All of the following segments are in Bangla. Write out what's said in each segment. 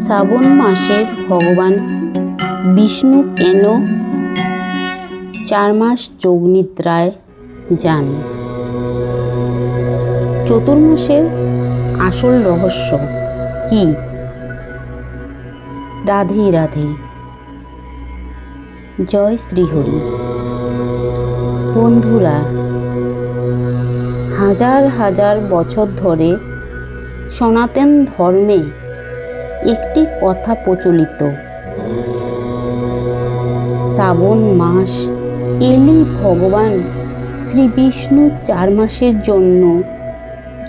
শ্রাবণ মাসে ভগবান বিষ্ণু কেন 4 মাস যোগনিদ্রায় যান? চতুর্মাসের আসল রহস্য কি? রাধে রাধে, জয় শ্রীহরি। বন্ধুরা, হাজার হাজার বছর ধরে সনাতন ধর্মে একটি কথা প্রচলিত, শ্রাবণ মাস এলেই ভগবান শ্রী বিষ্ণু 4 মাসের জন্য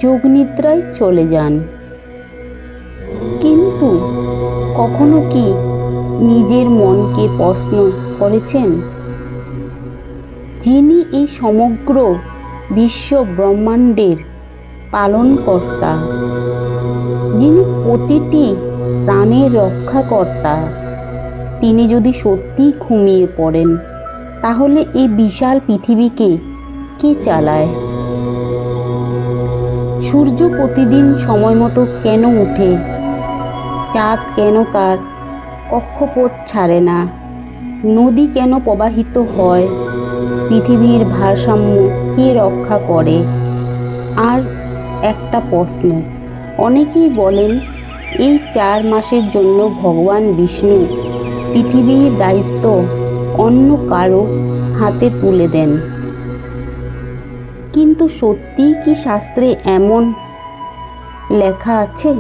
যোগনিদ্রায় চলে যান। কিন্তু কখনো কি নিজের মনকে প্রশ্ন করেছেন, যিনি এই সমগ্র বিশ্ব ব্রহ্মাণ্ডের পালনকর্তা, যিনি প্রতিটি প্রাণের রক্ষাকর্তা, তিনি যদি সত্যিই ঘুমিয়ে পড়েন, তাহলে এই বিশাল পৃথিবীকে কে চালায়? সূর্য প্রতিদিন সময় মতো কেন ওঠে? চাঁদ কেন তার কক্ষপথ ছাড়ে না? নদী কেন প্রবাহিত হয়? পৃথিবীর ভারসাম্য কে রক্ষা করে? আর একটা প্রশ্ন, অনেকেই বলেন এই 4 মাসের জন্য ভগবান বিষ্ণু পৃথিবীর দায়িত্ব অন্য কারো হাতে তুলে দেন। কিন্তু সত্যিই কি শাস্ত্রে এমন লেখা আছে?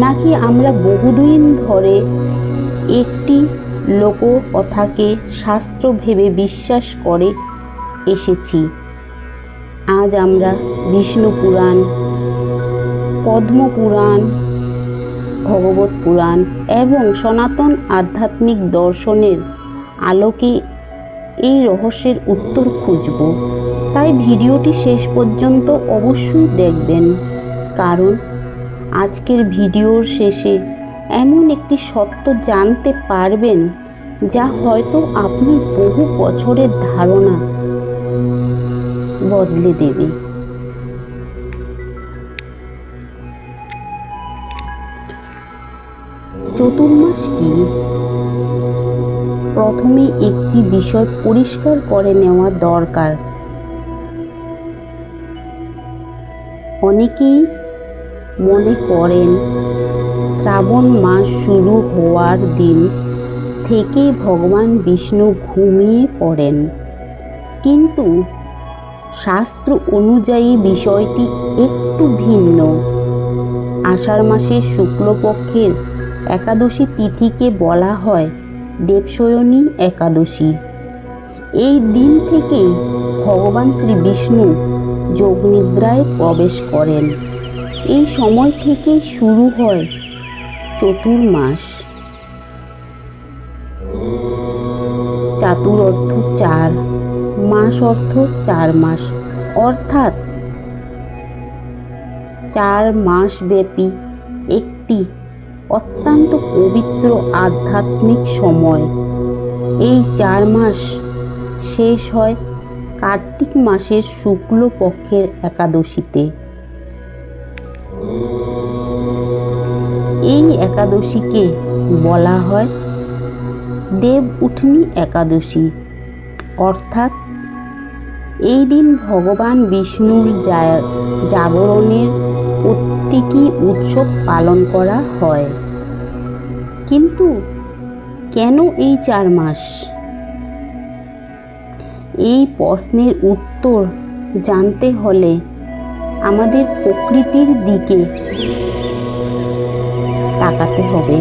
নাকি আমরা বহুদিন ধরে একটি লোককথাকে শাস্ত্র ভেবে বিশ্বাস করে এসেছি? আজ আমরা বিষ্ণু পুরাণ, পদ্ম পুরাণ, ভগবত পুরাণ এবং সনাতন আধ্যাত্মিক দর্শনের আলোকে এই রহস্যের উত্তর খুঁজব। তাই ভিডিওটি শেষ পর্যন্ত অবশ্যই দেখবেন, কারণ আজকের ভিডিওর শেষে এমন একটি সত্য জানতে পারবেন যা হয়তো আপনার বহু বছরের ধারণা বদলে দেবে। চতুর্মাস কি? প্রথমে একটি বিষয় পরিষ্কার করে নেওয়া দরকার। অনেকেই মনে করেন শ্রাবণ মাস শুরু হওয়ার দিন থেকে ভগবান বিষ্ণু ঘুমিয়ে পড়েন, কিন্তু শাস্ত্র অনুযায়ী বিষয়টি একটু ভিন্ন। আষাঢ় মাসের শুক্লপক্ষের একাদশী তিথিকে বলা হয় দেবশয়নী একাদশী। এই দিন থেকেই ভগবান শ্রী বিষ্ণু যোগনিদ্রায় প্রবেশ করেন। এই সময় থেকে শুরু হয় চতুর্মাস। চাতুর অর্থ 4, মাস অর্থ 4 মাস, অর্থাৎ 4 মাস ব্যাপী একটি অত্যন্ত পবিত্র আধ্যাত্মিক সময়। এই 4 মাস শেষ হয় কার্তিক মাসের শুক্লপক্ষের একাদশীতে। এই একাদশীকে বলা হয় দেব উঠনী একাদশী, অর্থাৎ এই দিন ভগবান বিষ্ণুর জাগরণের প্রতীকী উৎসব পালন করা হয়। কিন্তু কেন এই 4 মাস? এই প্রশ্নের উত্তর জানতে হলে আমাদের প্রকৃতির দিকে তাকাতে হবে।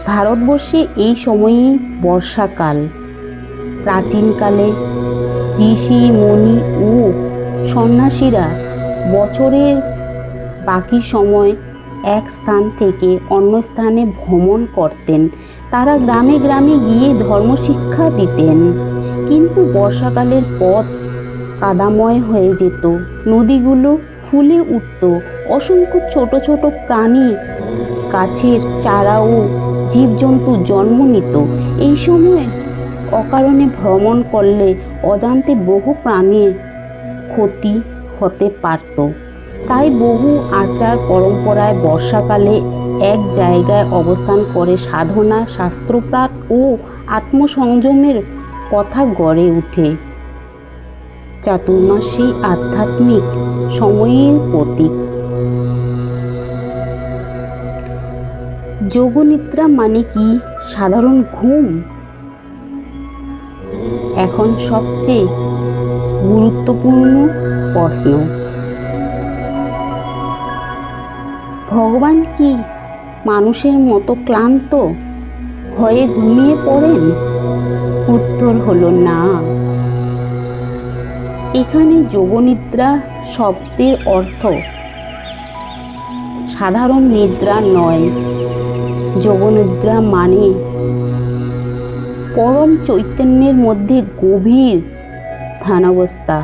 ভারতবর্ষে এই সময়ই বর্ষাকাল। প্রাচীনকালে ঋষি, মুনি ও সন্ন্যাসীরা বছরের বাকি সময় এক স্থান থেকে অন্য স্থানে ভ্রমণ করতেন। তারা গ্রামে গ্রামে গিয়ে ধর্মশিক্ষা দিতেন। কিন্তু বর্ষাকালের পথ কাদাময় হয়ে যেত, নদীগুলো ফুলে উঠত, অসংখ্য ছোট ছোট প্রাণী, গাছের চারা ও জীবজন্তু জন্ম নিত। এই সময় অকারণে ভ্রমণ করলে অজান্তে বহু প্রাণীর ক্ষতি হতে পারত। তাই বহু আচার পরম্পরায় বর্ষাকালে এক জায়গায় অবস্থান করে সাধনা, শাস্ত্রপাঠ ও আত্মসংযমের কথা গড়ে ওঠে। চাতুর্মাসী আধ্যাত্মিক সময়ের প্রতীক। যোগনিদ্রা মানে কি সাধারণ ঘুম? এখন সবচেয়ে গুরুত্বপূর্ণ প্রশ্ন। ভগবান কি মানুষের মতো ক্লান্ত হয়ে ঘুমিয়ে পড়েন? উত্তর হলো না। এখানে যোগনিদ্রা শব্দের অর্থ সাধারণ নিদ্রা নয়। যোগনিদ্রা মানে পরম চৈতন্যের মধ্যে গভীর ধ্যানাবস্থা।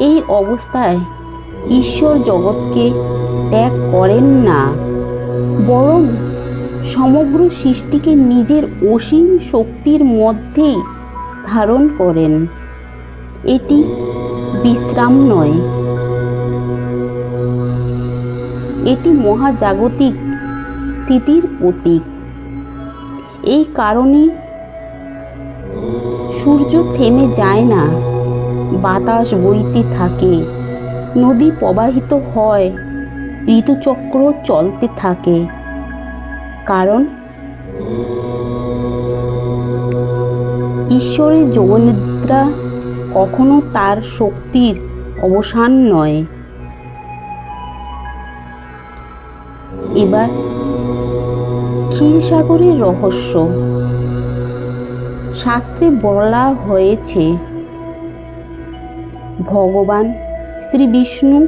এই অবস্থায় ঈশ্বর জগৎকে ত্যাগ করেন না, বরং সমগ্র সৃষ্টিকে নিজের অসীম শক্তির মধ্যেই ধারণ করেন। এটি বিশ্রাম নয়, এটি মহাজাগতিক স্থিতির প্রতীক। এই কারণে সূর্য থেমে যায় না, বাতাস বইতে থাকে, নদী প্রবাহিত হয়, ঋতুচক্র চলতে থাকে। কারণ ঈশ্বরের যোগনিদ্রা কখনো তার শক্তির অবসান নয়। এবার ক্ষীরসাগরের রহস্য। শাস্ত্রে বলা হয়েছে ভগবান শ্রী বিষ্ণু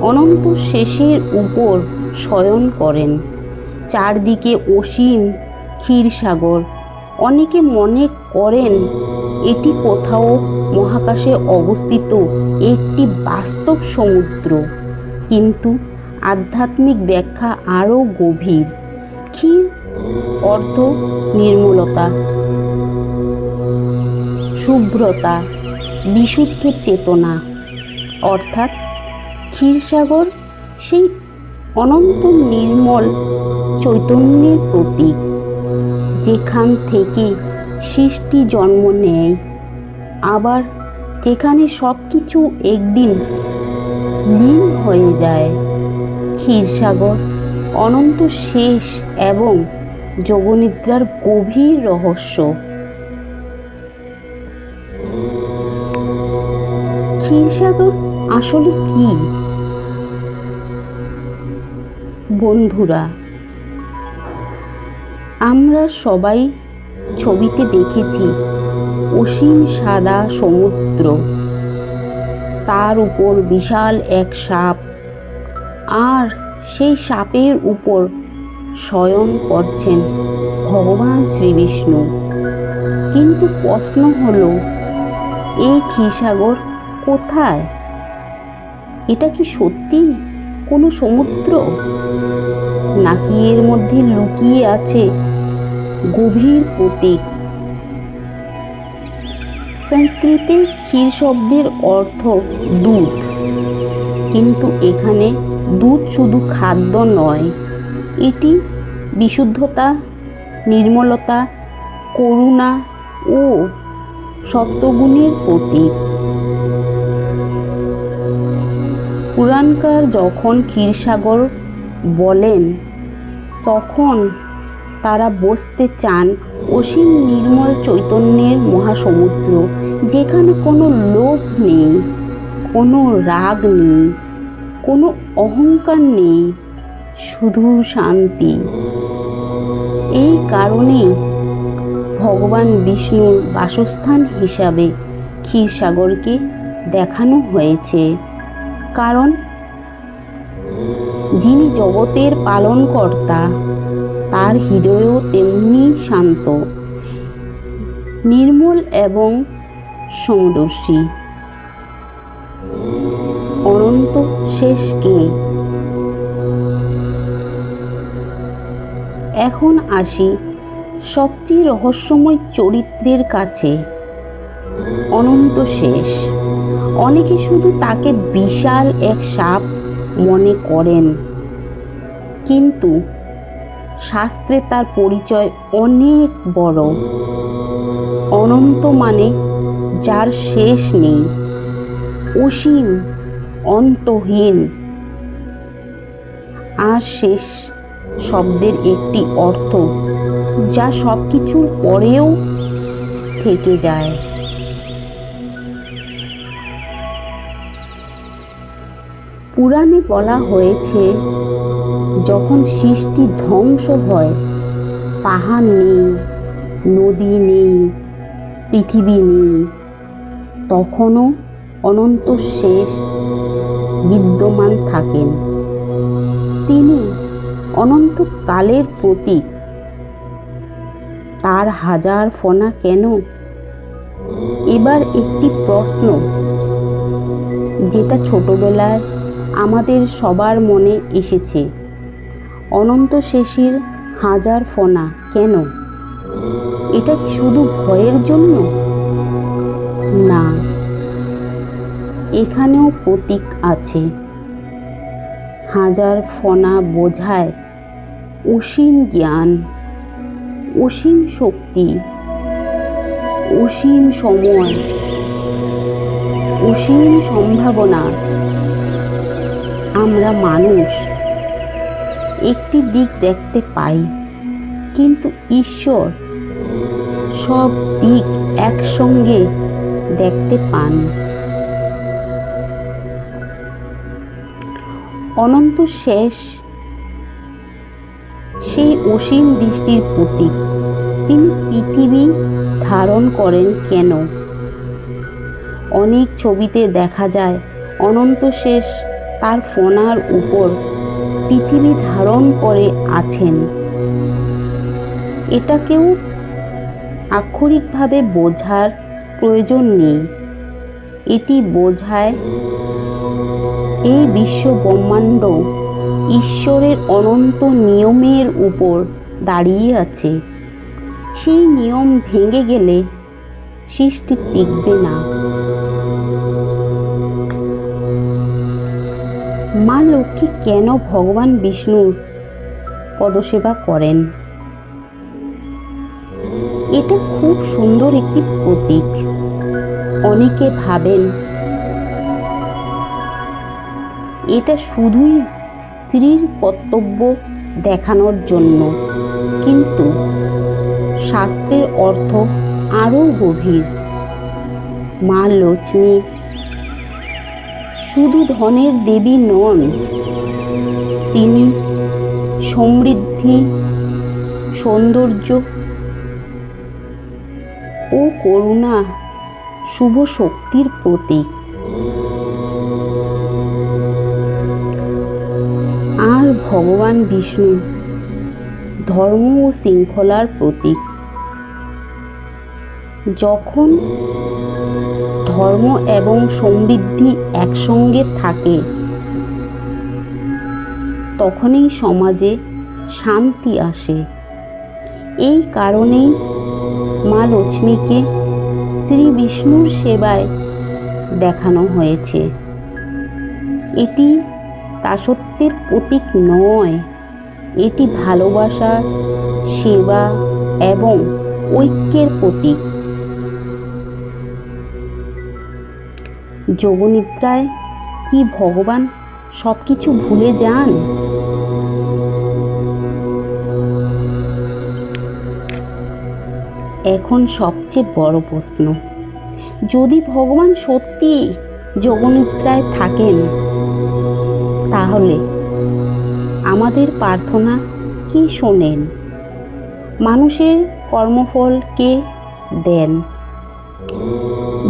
অনন্ত শেষের উপর শয়ন করেন। চারদিকে অসীম ক্ষীরসাগর। অনেকে মনে করেন এটি কোথাও মহাকাশে অবস্থিত একটি বাস্তব সমুদ্র, কিন্তু আধ্যাত্মিক ব্যাখ্যা আরও গভীর। ক্ষীর অর্থ নির্মলতা, শুভ্রতা, বিশুদ্ধ চেতনা। অর্থাৎ ক্ষীরসাগর সেই অনন্ত নির্মল চৈতন্যের প্রতীক, যেখান থেকে সৃষ্টি জন্ম নেয়, আবার যেখানে সব কিছু একদিন লীন হয়ে যায়। ক্ষীরসাগর অনন্ত শেষ এবং যোগনিদ্রার গভীর রহস্য। ক্ষীরসাগর আসলে কি? বন্ধুরা, আমরা সবাই ছবিতে দেখেছি অসীম সাদা সমুদ্র, তার উপর বিশাল এক সাপ, আর সেই সাপের উপর শয়ন করছেন ভগবান শ্রীবিষ্ণু। কিন্তু প্রশ্ন হলো, এই ক্ষীরসাগর কোথায়? এটা কি সত্যি কোনো সমুদ্র, নাকি এর মধ্যে লুকিয়ে আছে গভীর প্রতীক? সংস্কৃতে ক্ষীর শব্দের অর্থ দুধ, কিন্তু এখানে দুধ শুধু খাদ্য নয়, এটি বিশুদ্ধতা, নির্মলতা, করুণা ও সত্যগুণের প্রতীক। পুরাণকার যখন ক্ষীরসাগর বলেন, তখন তারা বুঝতে চান অসীম নির্মল চৈতন্যের মহাসমুদ্র, যেখানে কোনো লোভ নেই, কোনো রাগ নেই, কোনো অহংকার নেই, শুধু শান্তি। এই কারণেই ভগবান বিষ্ণুর বাসস্থান হিসাবে ক্ষীরসাগরকে দেখানো হয়েছে। কারণ যিনি জগতের পালনকর্তা, তার হৃদয়ও তেমনি শান্ত, নির্মল এবং সমদর্শী। অনন্ত শেষ কে? এখন আসি সবচেয়ে রহস্যময় চরিত্রের কাছে, অনন্ত শেষ। অনেকে শুধু তাকে বিশাল এক সাপ মনে করেন, কিন্তু শাস্ত্রে তার পরিচয় অনেক বড়। অনন্ত মানে যার শেষ নেই, অসীম, অন্তহীন। আর শেষ শব্দের একটি অর্থ যা সব কিছুর পরেও থেকে যায়। পুরাণে বলা হয়েছে, যখন সৃষ্টি ধ্বংস হয়, পাহাড় নেই, নদী নেই, পৃথিবী নেই, তখনও অনন্ত শেষ বিদ্যমান থাকেন। তিনি অনন্তকালের প্রতীক। তার হাজার ফনা কেন? এবার একটি প্রশ্ন যেটা ছোটবেলায় আমাদের সবার মনে এসেছে, অনন্ত শেষের হাজার ফনা কেন? এটা কি শুধু ভয়ের জন্য? না, এখানেও প্রতীক আছে। হাজার ফনা বোঝায় অসীম জ্ঞান, অসীম শক্তি, অসীম সময়, অসীম সম্ভাবনা। আমরা মানুষ একটি দিক দেখতে পাই, কিন্তু ঈশ্বর সব দিক একসঙ্গে দেখতে পান। অনন্ত শেষ সেই অসীম দৃষ্টির প্রতীক। তিনি পৃথিবী ধারণ করেন কেন? অনেক ছবিতে দেখা যায় অনন্ত শেষ তার ফনার উপর পৃথিবী ধারণ করে আছেন। এটাকেও আক্ষরিকভাবে বোঝার প্রয়োজন নেই। এটি বোঝায় এই বিশ্ব ব্রহ্মাণ্ড ঈশ্বরের অনন্ত নিয়মের উপর দাঁড়িয়ে আছে। সেই নিয়ম ভেঙে গেলে সৃষ্টি টিকবে না। মা লক্ষ্মী কেন ভগবান বিষ্ণুর পদসেবা করেন? এটা খুব সুন্দর একটি প্রতীক। অনেকে ভাবেন এটা শুধুই স্ত্রীর কর্তব্য দেখানোর জন্য, কিন্তু শাস্ত্রের অর্থ আরও গভীর। মা লক্ষ্মী শুধু ধনের দেবী নন, তিনি সমৃদ্ধি, সৌন্দর্য ও করুণা, শুভ শক্তির প্রতীক। আর ভগবান বিষ্ণু ধর্ম ও শৃঙ্খলার প্রতীক। যখন ধর্ম এবং সমৃদ্ধি একসঙ্গে থাকে, তখনই সমাজে শান্তি আসে। এই কারণেই মা লক্ষ্মীকে শ্রী বিষ্ণুর সেবায় দেখানো হয়েছে। এটি দাসত্বের প্রতীক নয়, এটি ভালোবাসা, সেবা এবং ঐক্যের প্রতীক। যোগনিদ্রায় কি ভগবান সব কিছু ভুলে যান? এখন সবচেয়ে বড় প্রশ্ন, যদি ভগবান সত্যি যোগনিদ্রায় থাকেন, তাহলে আমাদের প্রার্থনা কি শোনেন? মানুষের কর্মফল কে দেন?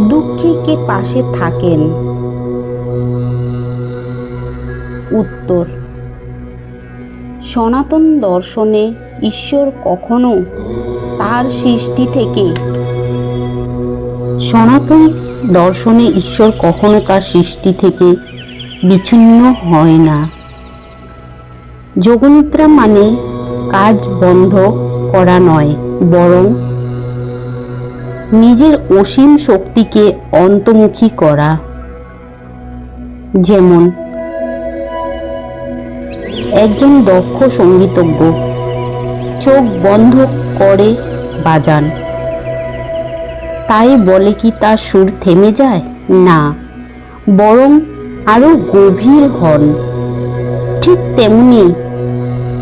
দুঃখে কে পাশে থাকেন? উত্তর, সনাতন দর্শনে ঈশ্বর কখনো তার সৃষ্টি থেকে বিচ্ছিন্ন হয় না। যোগনিদ্রা মানে কাজ বন্ধ করা নয়, বরং নিজের অসীম শক্তিকে অন্তর্মুখী করা। যেমন একজন দক্ষ সঙ্গীতজ্ঞ চোখ বন্ধ করে বাজান, তাই বলে কি তার সুর থেমে যায়? না, বরং আরো গভীর হন। ঠিক তেমনি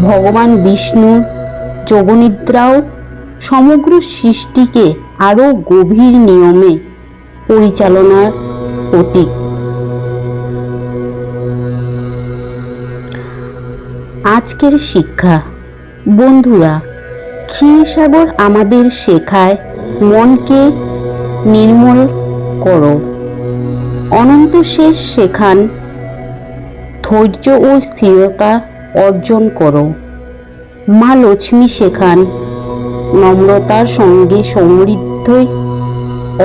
ভগবান বিষ্ণুর যোগনিদ্রাও সমগ্র সৃষ্টিকে আরো গভীর নিয়মে পরিচালনার প্রতীক। আজকের শিক্ষা। বন্ধুরা, ক্ষীরসাগর আমাদের শেখায় মনকে নির্মল করো। অনন্ত শেষ শেখান ধৈর্য ও স্থিরতা অর্জন করো। মা লক্ষ্মী শেখান নম্রতার সঙ্গে সমৃদ্ধি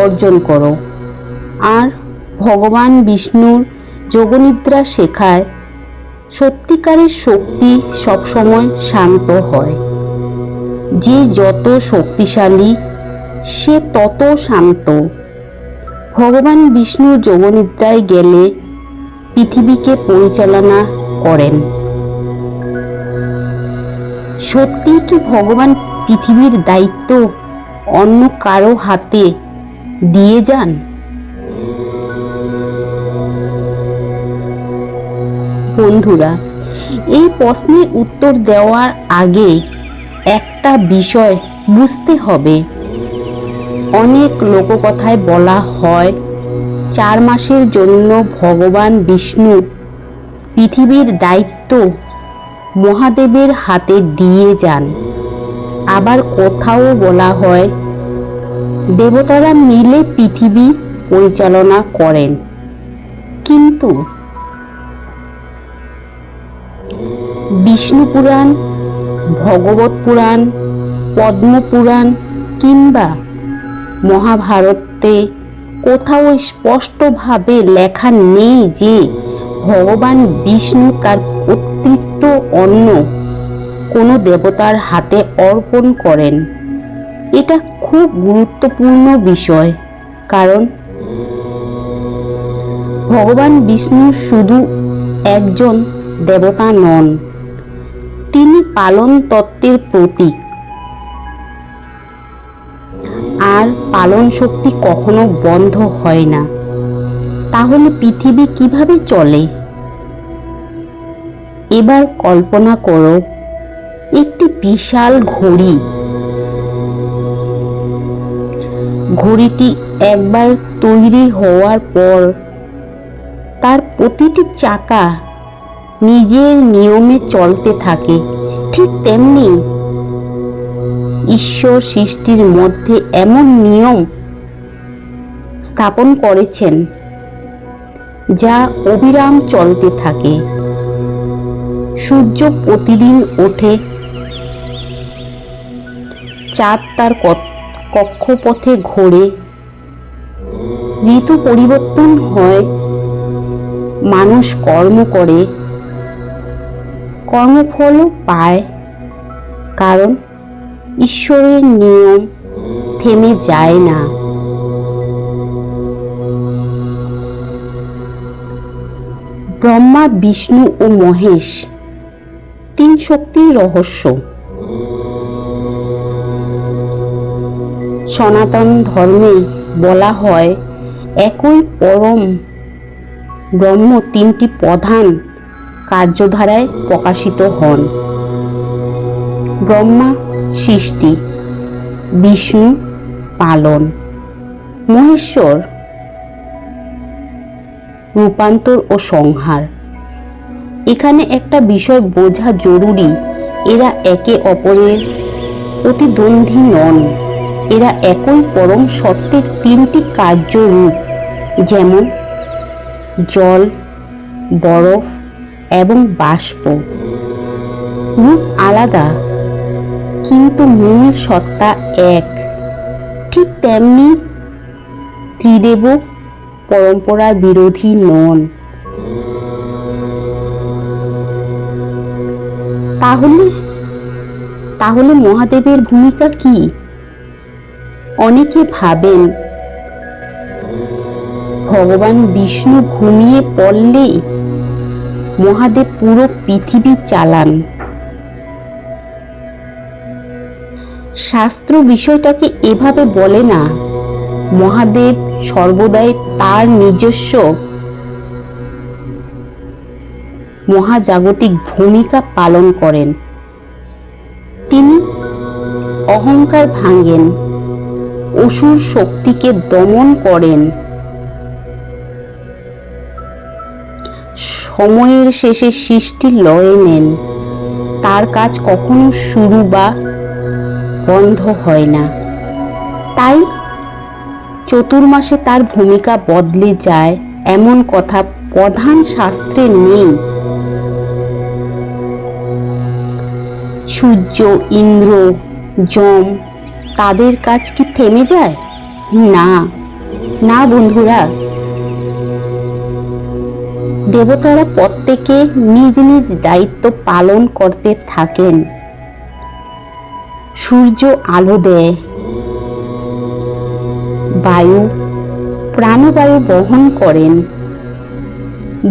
অর্জন করো। আর ভগবান বিষ্ণুর যোগনিদ্রা শেখায় সত্যিকারের শক্তি সবসময় শান্ত হয়। যে যত শক্তিশালী সে তত শান্ত। ভগবান বিষ্ণু যোগনিদ্রায় গেলে পৃথিবীকে পরিচালনা করেন। সত্যি কি ভগবান পৃথিবীর দায়িত্ব অন্য কারো হাতে দিয়ে যান? বন্ধুরা, এই প্রশ্নের উত্তর দেওয়ার আগে একটা বিষয় বুঝতে হবে। অনেক লোককথায় বলা হয় 4 মাসের জন্য ভগবান বিষ্ণু পৃথিবীর দায়িত্ব মহাদেবের হাতে দিয়ে যান। আবার কোথাও বলা হয় দেবতারা মিলে পৃথিবী পরিচালনা করেন। কিন্তু বিষ্ণু পুরাণ, ভগবত পুরাণ, পদ্ম পুরাণ কিংবা মহাভারতে কোথাও স্পষ্টভাবে লেখা নেই যে ভগবান বিষ্ণু তার কর্তৃত্ব অন্য কোনো দেবতার হাতে অর্পণ করেন। এটা খুব গুরুত্বপূর্ণ বিষয়, কারণ ভগবান বিষ্ণু শুধু একজন দেবতা নন, তিনি পালন তত্ত্বের প্রতীক। আর পালন শক্তি কখনো বন্ধ হয় না। তাহলে পৃথিবী কিভাবে চলে? এবার কল্পনা করো একটি বিশাল ঘড়ি। ঘড়িটি একবার তৈরি হওয়ার পর তার প্রতিটি চাকা নিজের নিয়মে চলতে থাকে। ঠিক তেমনি ঈশ্বর সৃষ্টির মধ্যে এমন নিয়ম স্থাপন করেছেন যা অবিরাম চলতে থাকে। সূর্য প্রতিদিন ওঠে, চাঁদ তার কক্ষপথে ঘোরে, ঋতু পরিবর্তন হয়, মানুষ কর্ম করে, কর্মফলও পায়, কারণ ঈশ্বরের নিয়ম থেমে যায় না। ব্রহ্মা, বিষ্ণু ও মহেশ 3 শক্তির রহস্য। সনাতন ধর্মে বলা হয় একই পরম ব্রহ্ম 3টি প্রধান কার্যধারায় প্রকাশিত হন। ব্রহ্মা সৃষ্টি, বিষ্ণু পালন, মহেশ্বর রূপান্তর ও সংহার। এখানে একটা বিষয় বোঝা জরুরি, এরা একে অপরের প্রতিদ্বন্দ্বী নন। এরা একই পরম সত্যের 3টি কার্যরূপ, যেমন জল, বরফ এবং বাষ্প। রূপ আলাদা কিন্তু মূল সত্তা এক। ঠিক তেমনি ত্রিদেব পরম্পরা বিরোধী নন। তাহলে মহাদেবের ভূমিকা কি? অনেকে ভাবেন ভগবান বিষ্ণু ঘুমিয়ে পড়লেই মহাদেব পুরো পৃথিবী চালান। শাস্ত্র বিষয়টাকে এভাবে বলে না। মহাদেব সর্বদাই তার নিজস্ব মহাজাগতিক ভূমিকা পালন করেন। তিনি অহংকার ভাঙেন, অসুর শক্তিকে দমন করেন, সময়ের শেষে সৃষ্টির লয়ে নেন। তার কাজ কখনো শুরু বা বন্ধ হয় না। তাই চতুর্মাসে তার ভূমিকা বদলে যায় এমন কথা প্রধান শাস্ত্রে নেই। সূর্য, ইন্দ্র, যম তাদের কাজ কি থেমে যায়? না না বন্ধুরা, দেবতারা প্রত্যেকে নিজ নিজ দায়িত্ব পালন করতে থাকেন। সূর্য আলো দেয়, বায়ু প্রাণবায়ু বহন করেন,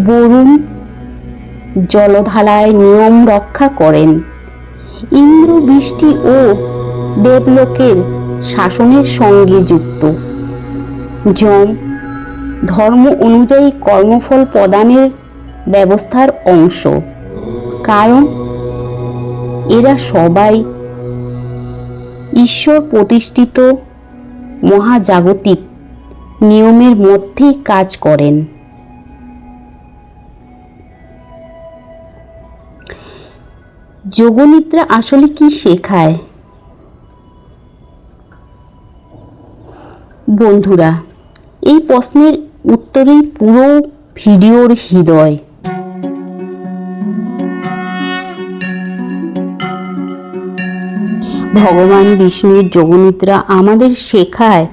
বরুণ জলধারায় নিয়ম রক্ষা করেন, ইন্দ্র বৃষ্টি ও দেবলোকের শাসনের সঙ্গে যুক্ত, যম ধর্ম অনুযায়ী কর্মফল প্রদানের ব্যবস্থার অংশ। কারণ এরা সবাই ঈশ্বর প্রতিষ্ঠিত মহাজাগতিক নিয়মের মধ্যেই কাজ করেন। যোগনিদ্রা আসলে কি শেখায়? বন্ধুরা, এই প্রশ্নের উত্তরেই পুরো ভিডিওর হৃদয়। ভগবান বিষ্ণুর যোগনিদ্রা আমাদের শেখায়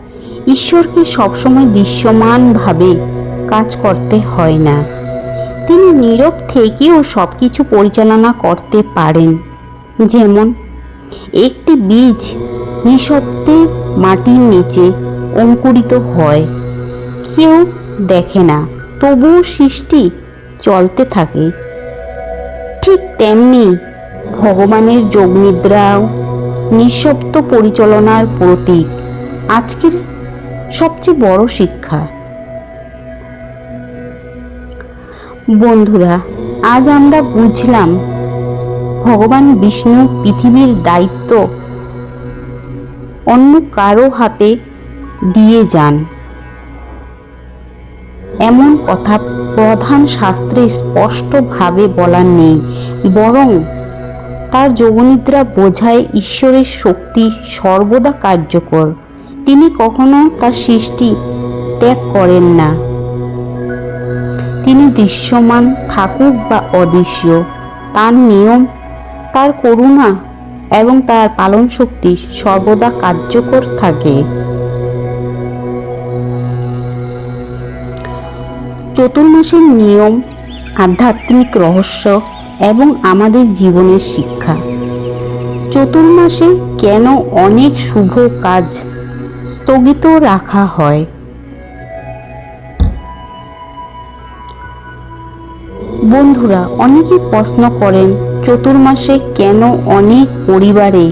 ঈশ্বরকে সবসময় দৃশ্যমানভাবে কাজ করতে হয় না। তিনি নীরব থেকেও সবকিছু পরিচালনা করতে পারেন। যেমন একটি বীজ নিঃশব্দে মাটির নিচে অঙ্কুরিত হয়, কেউ দেখে না, তবুও সৃষ্টি চলতে থাকে। ঠিক তেমনি ভগবানের যোগনিদ্রাও নিঃশব্দ পরিচালনার প্রতীক। আজকের সবচেয়ে বড় শিক্ষা। বন্ধুরা, আজ আমরা বুঝলাম ভগবান বিষ্ণু পৃথিবীর দায়িত্ব অন্য কারো হাতে দিয়ে যান এমন কথা প্রধান শাস্ত্রে স্পষ্টভাবে বলা নেই, বরং তার যোগনিদ্রা বোঝায় ঈশ্বরের শক্তি সর্বদা কার্যকর। তিনি কখনো তার সৃষ্টি ত্যাগ করেন না। তিনি দৃশ্যমান থাকুক বা অদৃশ্য, তার নিয়ম, তার করুণা এবং তার পালন শক্তি সর্বদা কার্যকর থাকে। চতুর্মাসের নিয়ম, আধ্যাত্মিক রহস্য এবং আমাদের জীবনের শিক্ষা। চতুর্মাসে কেন অনেক শুভ কাজ স্থগিত রাখা হয়? বন্ধুরা, অনেকে প্রশ্ন করেন চতুর্মাসে কেন অনেক পরিবারে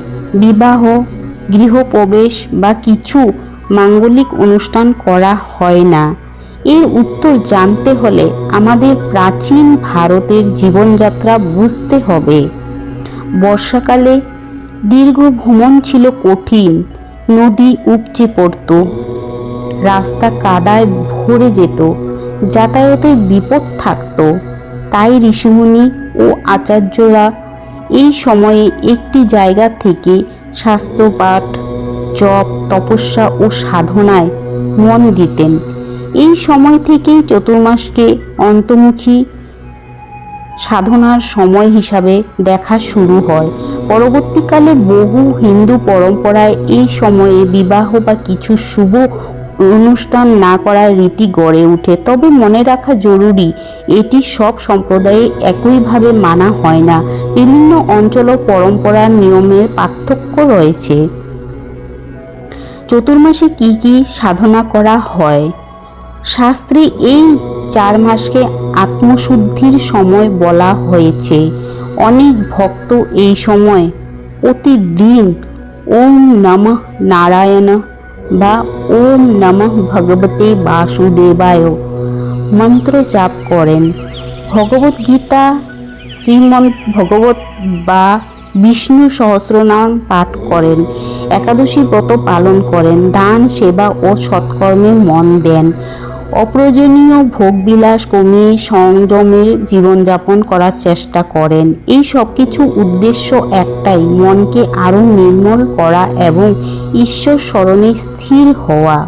বিবাহ, গৃহপ্রবেশ বা কিছু মাঙ্গলিক অনুষ্ঠান করা হয় না। এর উত্তর জানতে হলে আমাদের প্রাচীন ভারতের জীবনযাত্রা বুঝতে হবে। বর্ষাকালে দীর্ঘ ভ্রমণ ছিল কঠিন, নদী উপচে পড়ত, রাস্তা কাদায় ভরে যেত, যাতায়াতের বিপদ থাকত। তাই ঋষিমুনি ও আচার্যরা এই সময়ে একটি জায়গা থেকে শাস্ত্রপাঠ, জপ, তপস্যা ও সাধনায় মন দিতেন। এই সময় থেকেই চতুর্মাসকে অন্তর্মুখী সাধনার সময় হিসাবে দেখা শুরু হয়। পরবর্তীকালে বহু হিন্দু পরম্পরায় এই সময়ে বিবাহ বা কিছু শুভ অনুষ্ঠান না করার রীতি গড়ে ওঠে। তবে মনে রাখা জরুরি, এটি সব সম্প্রদায়ে একইভাবে মানা হয় না। বিভিন্ন অঞ্চল ও পরম্পরার নিয়মের পার্থক্য রয়েছে। চতুর্মাসে কি কি সাধনা করা হয়? শাস্ত্রে এই 4 মাসকে আত্মশুদ্ধির সময় বলা হয়েছে। অনেক ভক্ত এই সময় প্রতিদিন ওম নমঃ নারায়ণ বা ওম নমঃ ভগবতে বাসুদেবায় মন্ত্র জাপ করেন। ভগবত গীতা, শ্রীমদ্ ভগবত বা বিষ্ণু সহস্রনাম পাঠ করেন। একাদশী ব্রত পালন করেন। দান, সেবা ও সৎকর্মে মন দেন। অপ্রয়োজনীয় ভোগবিলাস কমিয়ে সংযমের জীবনযাপন করার চেষ্টা করেন। এই সব কিছু উদ্দেশ্য একটাই, মনকে আরও নির্মল করা এবং ঈশ্বর স্মরণে স্থির হওয়া।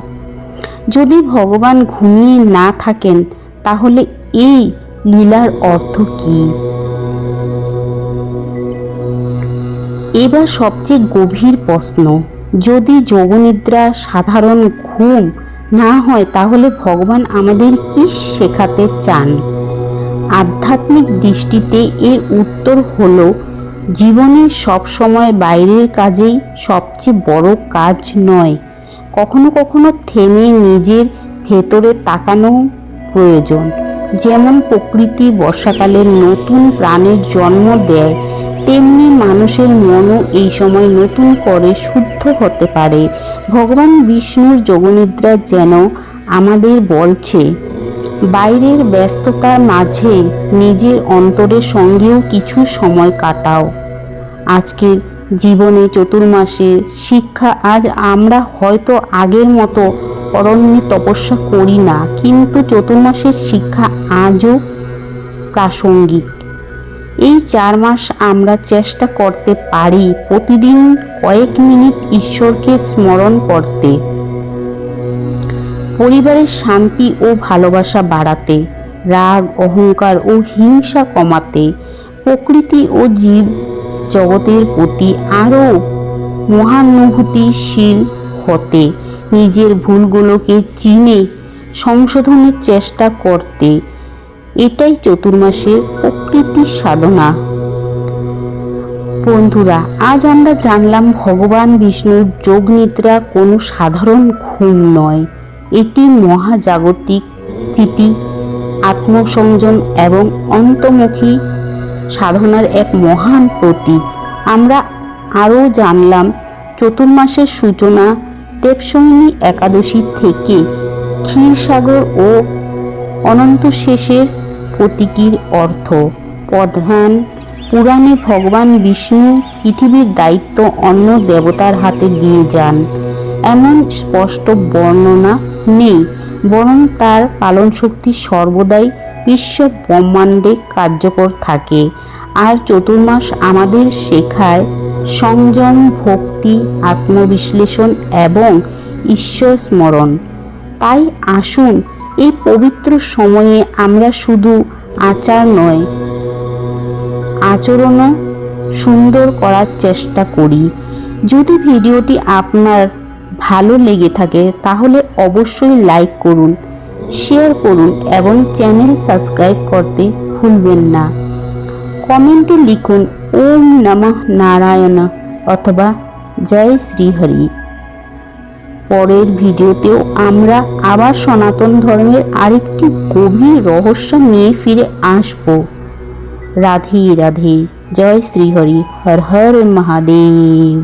যদি ভগবান ঘুমিয়ে না থাকেন তাহলে এই লীলার অর্থ কী? এবার সবচেয়ে গভীর প্রশ্ন, যদি যোগনিদ্রা সাধারণ ঘুম না হয় তাহলে ভগবান আমাদের কি শেখাতে চান? আধ্যাত্মিক দৃষ্টিতে এর উত্তর হলো, জীবনের সব সময় বাইরের কাজেই সবচেয়ে বড় কাজ নয়। কখনো কখনো থেমে নিজের ভেতরে তাকানো প্রয়োজন। যেমন প্রকৃতি বর্ষাকালে নতুন প্রাণের জন্ম দেয়, তেমনি মানুষের মনও এই সময় নতুন করে শুদ্ধ হতে পারে। ভগবান বিষ্ণুর যোগনিদ্রা যেন আমাদের বলছে, বাইরের ব্যস্ততার মাঝে নিজের অন্তরের সঙ্গেও কিছু সময় কাটাও। আজকের জীবনে চতুর্মাসের শিক্ষা, আজ আমরা হয়তো আগের মতো অরণ্যে তপস্যা করি না, কিন্তু চতুর্মাসের শিক্ষা আজও প্রাসঙ্গিক। এই 4 মাস আমরা চেষ্টা করতে পারি প্রতিদিন কয়েক মিনিট ঈশ্বরকে স্মরণ করতে, পরিবারের শান্তি ও ভালোবাসা বাড়াতে, রাগ, অহংকার ও হিংসা কমাতে, প্রকৃতি ও জীব জগতের প্রতি আরও মহানুভূতিশীল হতে, নিজের ভুলগুলোকে চিনে সংশোধনের চেষ্টা করতে। এটাই চতুর্মাসের প্রকৃতির সাধনা। বন্ধুরা, আজ আমরা জানলাম ভগবান বিষ্ণুর যোগনিদ্রা কোনো সাধারণ ঘুম নয়, এটি মহাজাগতিক স্থিতি, আত্মসংযম এবং অন্তর্মুখী সাধনার এক মহান প্রতীক। আমরা আরও জানলাম চতুর্মাসের সূচনা দেবশয়নী একাদশী থেকে ক্ষীরসাগর ও অনন্ত শেষের প্রতীকীর অর্থ। প্রধান পুরাণে ভগবান বিষ্ণু পৃথিবীর দায়িত্ব অন্য দেবতার হাতে দিয়ে যান এমন স্পষ্ট বর্ণনা নেই, বরং তার পালনশক্তি সর্বদাই বিশ্ব ব্রহ্মাণ্ডে কার্যকর থাকে। আর চতুর্মাস আমাদের শেখায় সংযম, ভক্তি, আত্মবিশ্লেষণ এবং ঈশ্বর স্মরণ। তাই আসুন এই পবিত্র সময়ে আমরা শুধু আচার নয়, আচরণও সুন্দর করার চেষ্টা করি। যদি ভিডিওটি আপনার ভালো লেগে থাকে তাহলে অবশ্যই লাইক করুন, শেয়ার করুন এবং চ্যানেল সাবস্ক্রাইব করতে ভুলবেন না। কমেন্টে লিখুন ওম নমঃ নারায়ণ অথবা জয় শ্রীহরি। পরের ভিডিওতেও আমরা আবার সনাতন ধর্মের আরেকটি গভীর রহস্য নিয়ে ফিরে আসব। রাধে রাধে, জয় শ্রীহরি, হর হর মহাদেব।